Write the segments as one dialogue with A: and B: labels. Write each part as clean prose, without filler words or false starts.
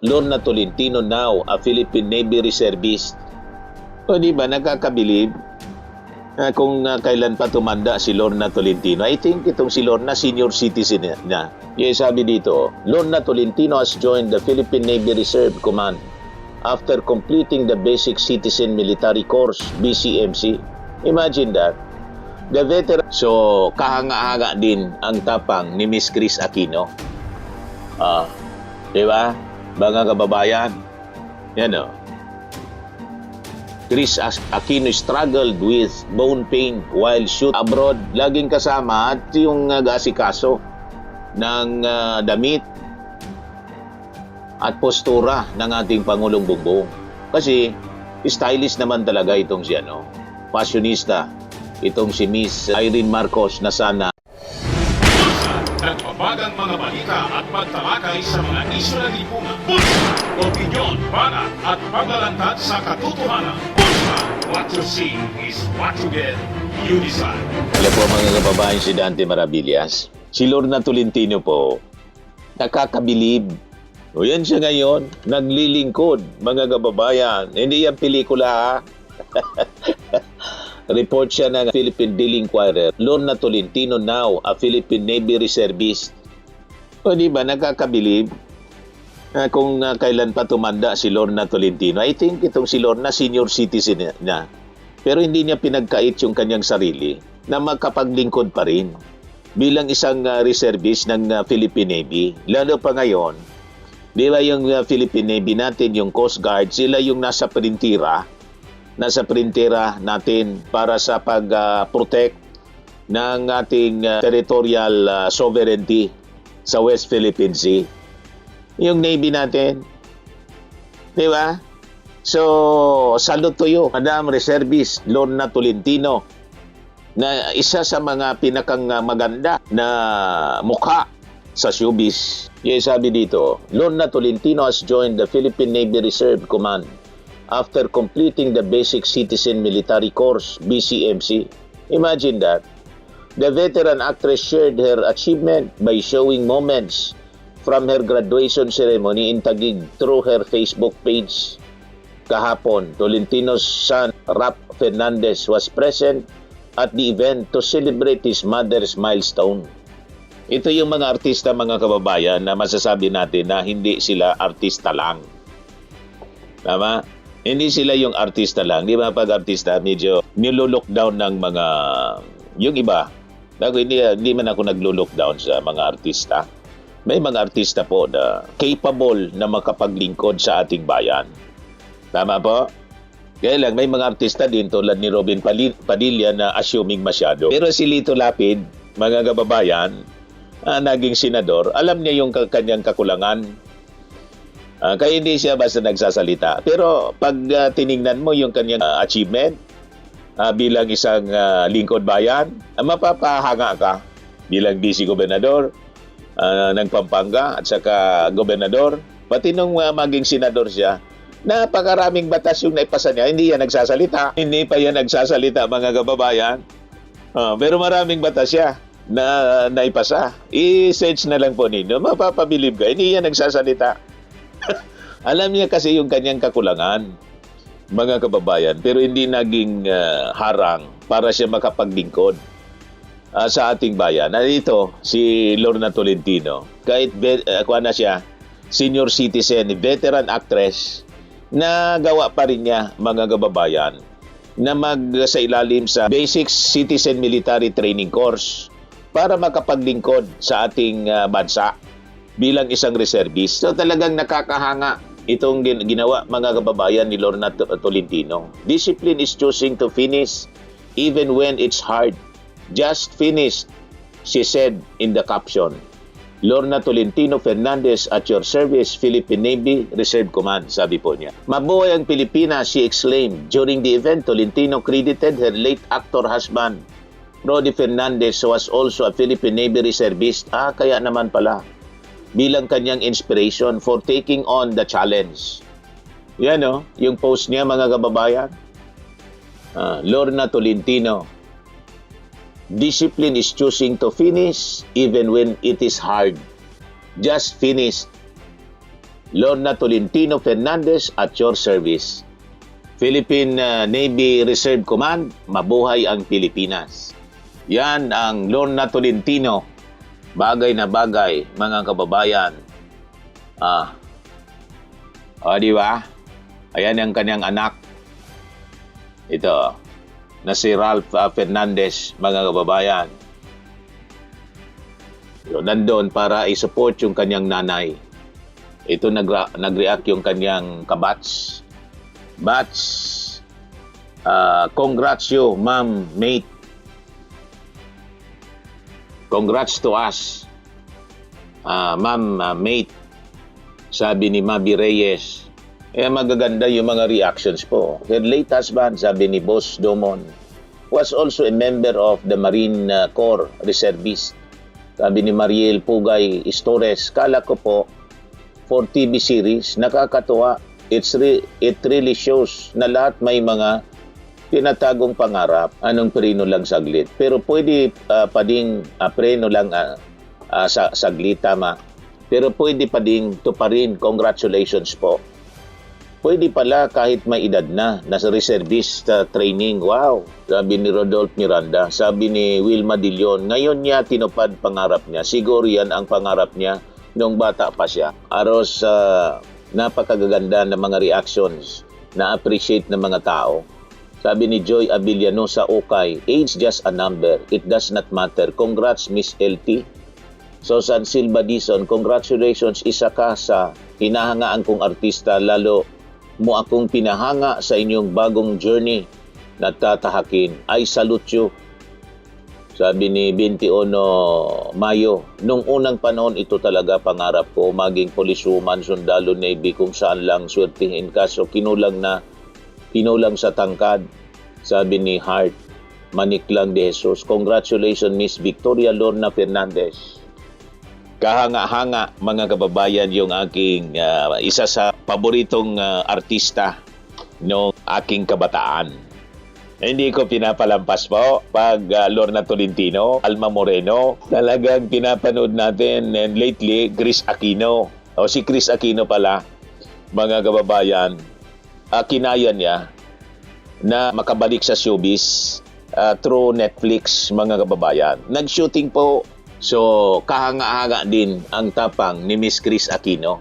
A: Lorna Tolentino now a Philippine Navy reservist. O di ba, nakakabilib kung kailan pa tumanda si Lorna Tolentino. I think itong si Lorna, senior citizen na. Yung sabi dito, Lorna Tolentino has joined the Philippine Navy Reserve Command after completing the Basic Citizen Military Course, BCMC. Imagine that. The veteran. So, kahanga-hanga din ang tapang ni Miss Chris Aquino. Di ba? Mga kababayan. Yan o. Chris Aquino struggled with bone pain while shoot abroad. Laging kasama at yung asikaso ng damit at postura ng ating Pangulong Bongbong. Kasi stylish naman talaga itong si fashionista. Itong si Miss Irene Marcos na sana.
B: Nagbabagang mga balita at pagtalakay sa mga isyu ng lipunan. Bulsa, opinyon, banat at paglalantad sa katotohanan. Bulsa, what you see is what you get. You decide.
A: Alam po mga kababayan, si Dante Maravillas. Si Lorna Tolentino po, nakakabilib. O yan siya ngayon, naglilingkod mga kababayan. Hindi yan pelikula ha. Report siya ng Philippine Daily Inquirer. Lorna Tolentino now a Philippine Navy reservist. O di ba, nakakabilib kung kailan pa tumanda si Lorna Tolentino. I think itong si Lorna, senior citizen na. Pero hindi niya pinagkait yung kanyang sarili na makapaglingkod pa rin bilang isang reservist ng Philippine Navy. Lalo pa ngayon, di ba yung Philippine Navy natin, yung Coast Guard, sila yung nasa printera natin para sa pag-protect ng ating territorial sovereignty sa West Philippine Sea. Yung Navy natin. Di ba? So, salute to you, Madam Reservist Lorna Tolentino, na isa sa mga pinakang maganda na mukha sa showbiz. Yung sabi dito, Lorna Tolentino has joined the Philippine Navy Reserve Command after completing the Basic Citizen Military Course, BCMC. Imagine that. The veteran actress shared her achievement by showing moments from her graduation ceremony in Taguig through her Facebook page. Kahapon, Tolentino's son, Rap Fernandez, was present at the event to celebrate his mother's milestone. Ito yung mga artista, mga kababayan, na masasabi natin na hindi sila artista lang. Tama? Hindi sila yung artista lang. Di ba pag artista, medyo nilo-lockdown ng mga, yung iba. Hindi man ako naglo-lockdown sa mga artista. May mga artista po na capable na makapaglingkod sa ating bayan. Tama po? Kaya lang, may mga artista din tulad ni Robin Padilla na assuming masyado. Pero si Lito Lapid, mga kababayan, naging senador, alam niya yung kanyang kakulangan. Kaya hindi siya basta nagsasalita. Pero pag tiningnan mo yung kanyang achievement bilang isang lingkod bayan, mapapahanga ka bilang vice gobernador ng Pampanga at saka gobernador. Pati nung maging senador siya, napakaraming batas yung naipasa niya. Hindi yan nagsasalita. Hindi pa yan nagsasalita, mga kababayan. Pero maraming batas siya na naipasa. I-search na lang po ninyo. Mapapabilib ka. Hindi yan nagsasalita. Alam niya kasi yung kanyang kakulangan, mga kababayan, pero hindi naging harang para siya makapaglingkod sa ating bayan. Ito, si Lorna Tolentino, kahit na siya, senior citizen, veteran actress, nagawa pa rin niya, mga kababayan, na sa ilalim sa Basic Citizen Military Training Course para makapaglingkod sa ating bansa bilang isang reservist. So talagang nakakahanga itong ginawa, mga kababayan, ni Lorna Tolentino. Discipline is choosing to finish even when it's hard. Just finish, she said in the caption. Lorna Tolentino Fernandez at your service, Philippine Navy Reserve Command, sabi po niya. Mabuhay ang Pilipinas, she exclaimed. During the event, Tolentino credited her late actor husband, Rody Fernandez, who was also a Philippine Navy reservist. Kaya naman pala, bilang kanyang inspiration for taking on the challenge. Yan yung post niya, mga kababayan. Lorna Tolentino, discipline is choosing to finish even when it is hard. Just finish. Lorna Tolentino Fernandez at your service. Philippine Navy Reserve Command, mabuhay ang Pilipinas. Yan ang Lorna Tolentino. Bagay na bagay, mga kababayan. Di ba? Ayan ang kanyang anak. Ito, na si Ralph Fernandez, mga kababayan. Nandun para i-support yung kanyang nanay. Ito nag-react yung kanyang kabats. Bats, congrats you, ma'am, mate. Congrats to us, ma'am, mate. Sabi ni Mabi Reyes. Magaganda yung mga reactions po. Her late husband, sabi ni Boss Domon, was also a member of the Marine Corps Reservist. Sabi ni Mariel Pugay Istores, kala ko po, for TV series, nakakatuwa. It really shows na lahat may mga tinatagong pangarap. Anong preno lang saglit. Pero pwede pa ding preno lang saglit, tama. Pero pwede pa ding tuparin. Congratulations po. Pwede pala kahit may edad na, nasa reservist training. Wow! Sabi ni Rodolphe Miranda, sabi ni Wilma Dillon, ngayon niya tinupad pangarap niya. Siguro yan ang pangarap niya nung bata pa siya. Aros, napakagaganda ng mga reactions na appreciate ng mga tao. Sabi ni Joy Abiliano sa Okay, age just a number. It does not matter. Congrats, Miss LT. Susan Silva Dison, congratulations, isa ka sa hinahangaan kong artista, lalo mo akong pinahanga sa inyong bagong journey na tatahakin. I salute you. Sabi ni 21 Mayo, nung unang panahon ito talaga pangarap ko, maging poliswoman, sundalo, Navy, kung saan lang swertihin. Kaso kinulang sa tangkad. Sabi ni Hart Maniklang de Jesus, congratulations Miss Victoria Lorna Fernandez. Kahanga-hanga, mga kababayan, yung aking isa sa paboritong artista noong aking kabataan. Hindi ko pinapalampas po pag Lorna Tolentino, Alma Moreno, talagang pinapanood natin, and lately Chris Aquino. Si Chris Aquino pala, mga kababayan, kinaya niya na makabalik sa showbiz through Netflix, mga kababayan. Nag-shooting po. So, kahanga-hanga din ang tapang ni Miss Chris Aquino.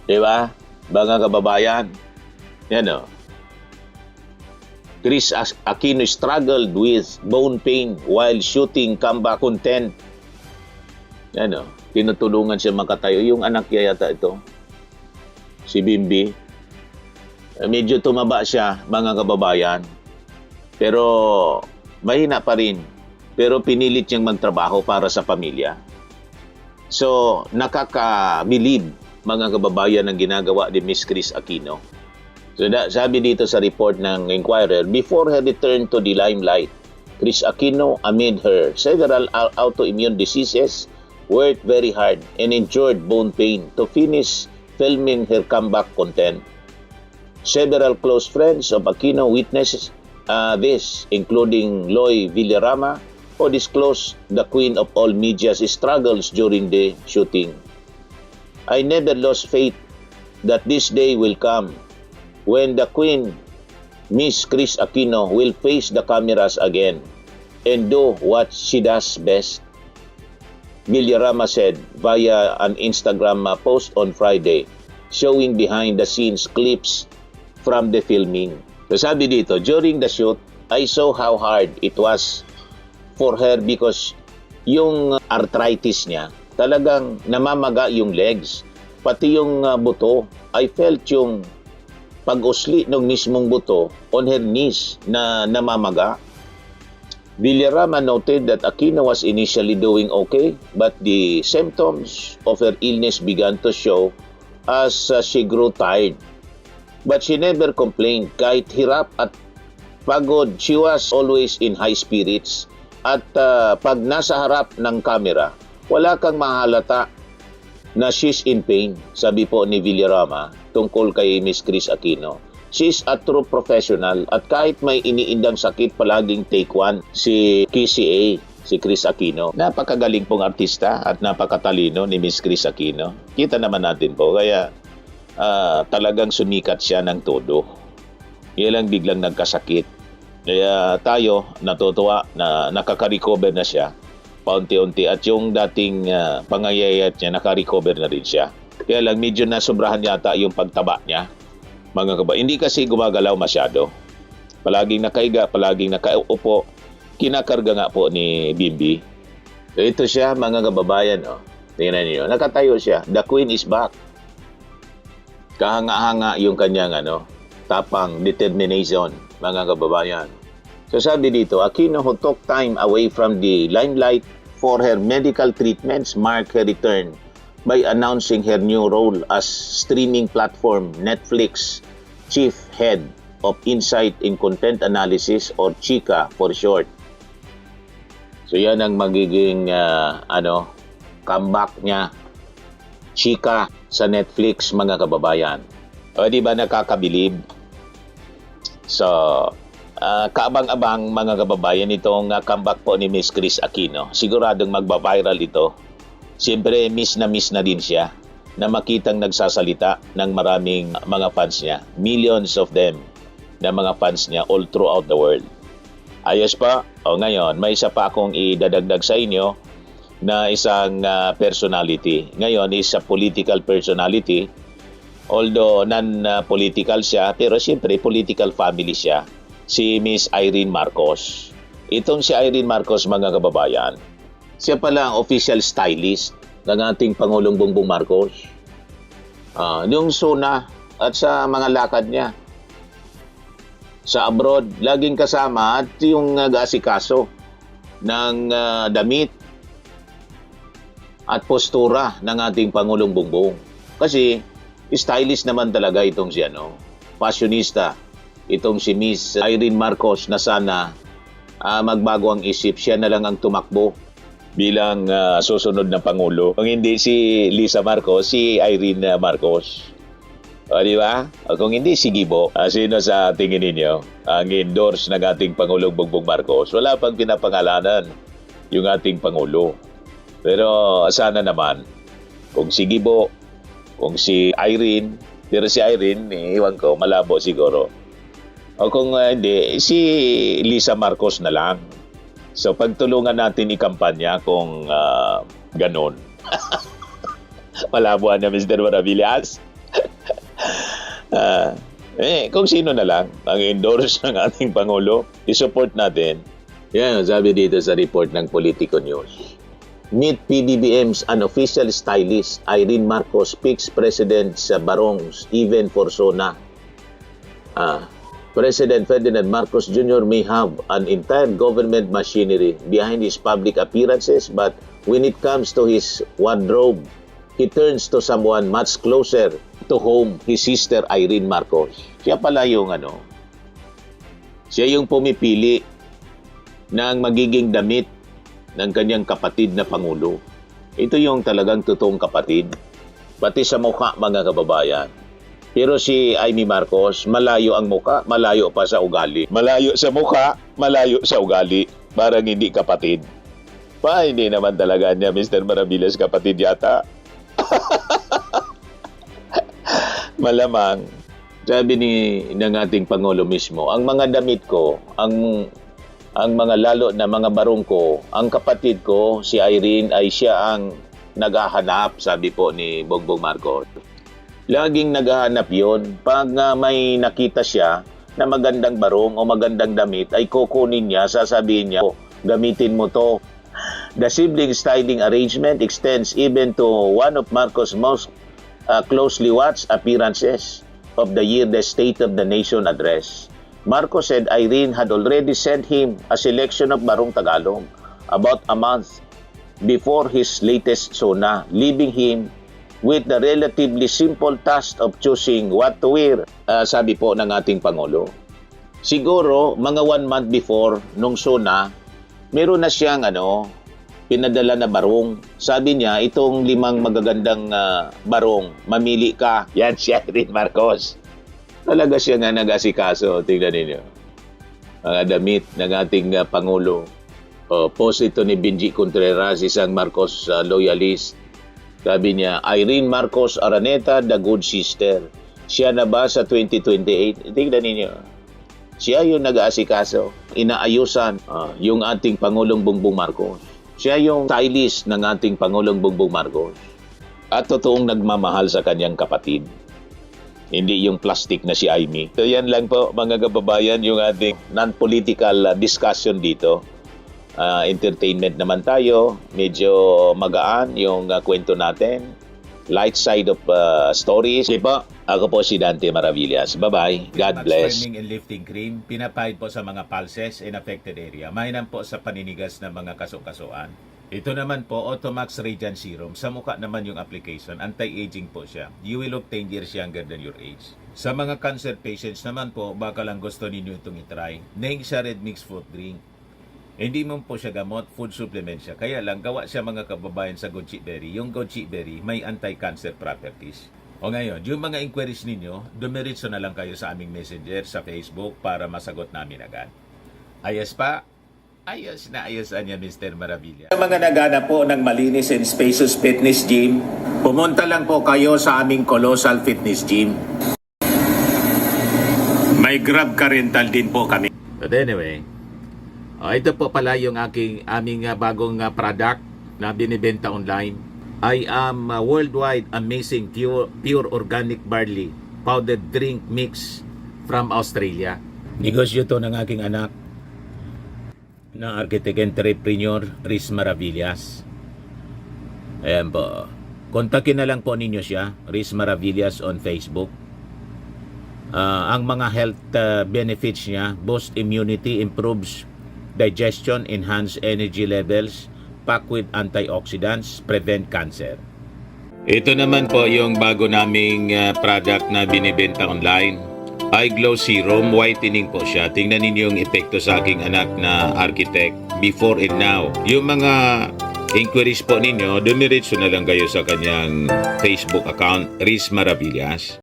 A: Diba? Mga kababayan. Yan o. Chris Aquino struggled with bone pain while shooting comeback content. Yan o. Tinutulungan siya makatayo. Yung anak niya yata ito. Si Bimbi. Medyo tumaba siya, mga kababayan. Pero, mahina pa rin. Pero pinilit niyang magtrabaho para sa pamilya. So, nakaka-believe, mga kababayan, ang ginagawa ni Miss Chris Aquino. So, sabi dito sa report ng Inquirer, before her return to the limelight, Chris Aquino, amid her several autoimmune diseases, worked very hard and endured bone pain to finish filming her comeback content. Several close friends of Aquino witnessed this, including Loy Villarama, who disclosed the queen of all media's struggles during the shooting. I never lost faith that this day will come when the queen, Miss Chris Aquino, will face the cameras again and do what she does best. Villarama said via an Instagram post on Friday, showing behind-the-scenes clips from the filming. So sabi dito, during the shoot, I saw how hard it was for her because yung arthritis niya, talagang namamaga yung legs. Pati yung buto, I felt yung pag-usli ng mismong buto on her knees na namamaga. Villarama noted that Aquino was initially doing okay, but the symptoms of her illness began to show as she grew tired. But she never complained. Kahit hirap at pagod, she was always in high spirits. At pag nasa harap ng camera, wala kang mahalata na she's in pain, sabi po ni Villarama tungkol kay Miss Chris Aquino. She's a true professional at kahit may iniindang sakit, palaging take one si KCA. si Chris Aquino. Napakagaling pong artista at napakatalino ni Miss Chris Aquino. Kita naman natin po, kaya talagang sumikat siya ng todo. Yan lang biglang nagkasakit. Kaya tayo natutuwa na nakaka-recover na siya paunti-unti at yung dating pangayayat niya naka-recover na rin siya. Kaya lang medyo nasobrahan yata yung pagtaba niya. Mga kaba, hindi kasi gumagalaw masyado. Palaging nakaiga, palaging nakaupo. Kinakarga nga po ni Bimbi. So ito siya, mga kababayan. Oh. Tingnan niyo, nakatayo siya. The Queen is back. Kahanga-hanga yung kanyang tapang, determination, mga kababayan. So sabi dito, Aquino, who took time away from the limelight for her medical treatments, marked her return by announcing her new role as streaming platform Netflix Chief Head of Insight in Content Analysis, or Chika for short. So yan ang magiging comeback niya, Chika sa Netflix, mga kababayan. O di ba nakakabilib? So kaabang-abang, mga kababayan, itong comeback po ni Miss Chris Aquino. Siguradong magba-viral ito. Siyempre miss na din siya na makitang nagsasalita ng maraming mga fans niya. Millions of them na mga fans niya all throughout the world. Ayos pa? O ngayon, may isa pa akong idadagdag sa inyo na isang personality. Ngayon is a political personality. Although non-political siya, pero siyempre political family siya. Si Miss Irene Marcos. Itong si Irene Marcos, mga kababayan, siya pala ang official stylist ng ating Pangulong Bongbong Marcos. Yung SONA at sa mga lakad niya. Sa abroad, laging kasama at yung nag-aasikaso ng damit at postura ng ating Pangulong Bongbong. Kasi stylist naman talaga itong si fashionista. Itong si Miss Irene Marcos na sana magbago ang isip, siya na lang ang tumakbo bilang susunod na Pangulo. Kung hindi si Lisa Marcos, si Irene Marcos. O, di ba? O, kung hindi si Gibo, sino sa tingin ninyo ang endorse ng ating Pangulong Bongbong Marcos? Wala pang pinapangalanan yung ating Pangulo. Pero sana naman, kung si Gibo, kung si Irene, pero si Irene, iwan ko, malabo siguro. O kung hindi, si Lisa Marcos na lang. So pagtulungan natin ikampanya kung ganon. Malabo na Mr. Maravillas. Kung sino na lang ang endorse ng ating Pangulo, isupport natin. Yan, sabi dito sa report ng Politico News. Meet PBBM's unofficial stylist, Irene Marcos picks President's barongs even for SONA. President Ferdinand Marcos Jr. may have an entire government machinery behind his public appearances, but when it comes to his wardrobe, he turns to someone much closer to home, his sister Irene Marcos. Siya pala yung siya yung pumipili ng magiging damit ng kanyang kapatid na Pangulo. Ito yung talagang totoong kapatid. Pati sa mukha, mga kababayan. Pero si Amy Marcos, malayo ang mukha, malayo pa sa ugali. Malayo sa mukha, malayo sa ugali. Parang hindi kapatid. Hindi naman talaga niya, Mr. Maravillas, kapatid yata. Malamang, sabi ng ating Pangulo mismo, ang mga damit ko, ang mga lalo na mga barong ko, ang kapatid ko, si Irene, ay siya ang naghahanap, sabi po ni Bongbong Marcos. Laging naghahanap yon. Pag may nakita siya na magandang barong o magandang damit, ay kukunin niya, sasabihin niya, gamitin mo to. The sibling styling arrangement extends even to one of Marcos' most closely watched appearances of the year, the State of the Nation address. Marcos said Irene had already sent him a selection of barong Tagalog about a month before his latest SONA, leaving him with the relatively simple task of choosing what to wear, sabi po ng ating Pangulo. Siguro, mga 1 month before nung SONA, meron na siyang pinadala na barong. Sabi niya, itong 5 magagandang barong, mamili ka. Yan si Irene Marcos. Talaga siya nga nag-asikaso. Tingnan ninyo. Mga damit ng ating Pangulo. Post ito ni Benji Contreras, isang Marcos loyalist. Sabi niya, Irene Marcos Araneta, the good sister. Siya na ba sa 2028? Tingnan ninyo. Siya yung nag-aasikaso, inaayusan yung ating Pangulong Bongbong Marcos. Siya yung stylist ng ating Pangulong Bongbong Marcos. At totoong nagmamahal sa kanyang kapatid. Hindi yung plastic na si Amy. So yan lang po mga kababayan yung ating non-political discussion dito. Entertainment naman tayo. Medyo magaan yung kwento natin. Light side of stories. Sige po, ako po si Dante Maravillas. Bye-bye. God bless.
C: Swimming and lifting cream, pinapahid po sa mga pulses in affected area. Mainam po sa paninigas ng mga kaso-kasuan. Ito naman po, Automax Radiant Serum. Sa mukha naman yung application, anti-aging po siya. You will look 10 years younger than your age. Sa mga cancer patients naman po, baka lang gusto ninyo itong itry. Neng siya red mixed fruit drink. Hindi mo po siya gamot, food supplement siya. Kaya lang, gawa siya mga kababayan sa goji berry. Yung goji berry may anti-cancer properties. O ngayon, yung mga inquiries ninyo, dumiritso na lang kayo sa aming messenger sa Facebook para masagot namin agad. Ayos pa? Ayos na ayos niya, Mr. Maravilla. Sa mga nagana po ng malinis and spacious fitness gym, pumunta lang po kayo sa aming Colossal Fitness Gym. May Grab car rental din po kami. But anyway, ito po pala yung aming bagong product na binibenta online. I am worldwide amazing pure organic barley powdered drink mix from Australia. Negosyo to ng aking anak na architect entrepreneur Riz Maravillas. Ayan po. Kontakin na lang po ninyo siya, Riz Maravillas on Facebook. Ang mga health benefits niya, boost immunity, improves digestion, enhance energy levels, packed with antioxidants, prevent cancer. Ito naman po yung bago naming product na binibenta online. Eye Glow Serum, whitening po siya. Tingnan ninyo yung epekto sa aking anak na architect before and now. Yung mga inquiries po ninyo, dumiretso na lang kayo sa kanyang Facebook account, Riz Maravillas.